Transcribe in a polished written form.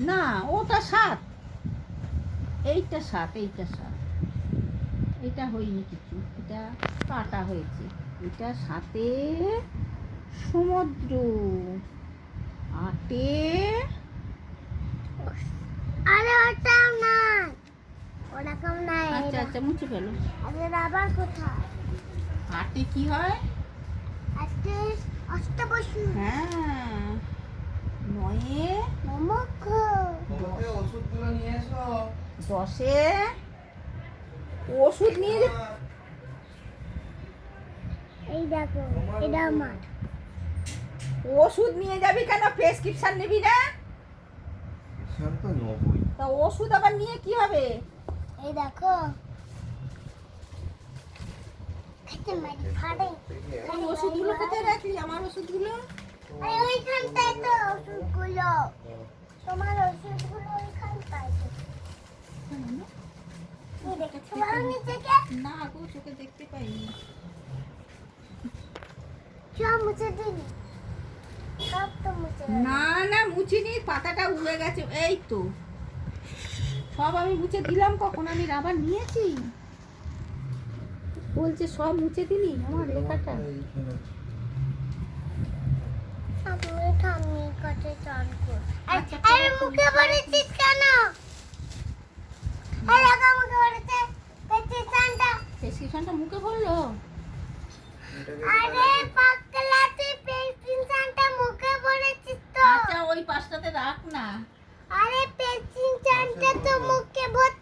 না, ওটা 7, এইটা 7, এইটা 7, এটা হয়নি কিছু, এটা কাটা হয়েছে। এটা 7-এ সমুদ্র, 8-এ আরে ওটাও না, ওরকম না। আচ্ছা আচ্ছা মুছে ফেলো। আরে রাবার কোথায়? 8-এ কি হয়? আজকে অষ্টবসু। হ্যাঁ, 9-এ নমক। ওষুধগুলো নিয়ে এসো। 10-এ ওষুধ নিয়ে এই দেখো, এটা আমার। ওষুধ নিয়ে যাবি কেন? প্রেসক্রিপশন নিবি না? তো নবই। তা ওষুধ আবার নিয়ে কি হবে? এই দেখো, খেতে মারি ফাড়ে। ওই ওষুধগুলো কোথায় রাখলি? আমার ওষুধগুলো আরে ওইখানটায় তো ওষুধগুলো, তোমার ওষুধগুলো ওইখানটায় তো। এই দেখছো ভালো নিচে কে? না গো, চোখে দেখতে পাইনি। সব মুছে দিনি, সব তো মুছে দিনি। না না, মুছিনি, পাতাটা উড়ে গেছে। এই তো সব আমি মুছে দিলাম। কখন আমি রাবার নিয়েছি? বলছে সব মুছে দিলি আমার লেখাটা। আমি ঠাম্মির কাছে চান করি। আচ্ছা, আরে মুখে পড়েছিস কেন? আরে আগা মুখে পড়েছে প্রেসক্রিপশনটা। প্রেসক্রিপশনটা মুখে পড়লো? আরে পাগলা, তুই প্রেসক্রিপশনটা মুখে পড়েছিস তো। আচ্ছা, ওই পাশটাতে রাখ না। আরে প্রেসক্রিপশনটা তো মুখে ভর্তি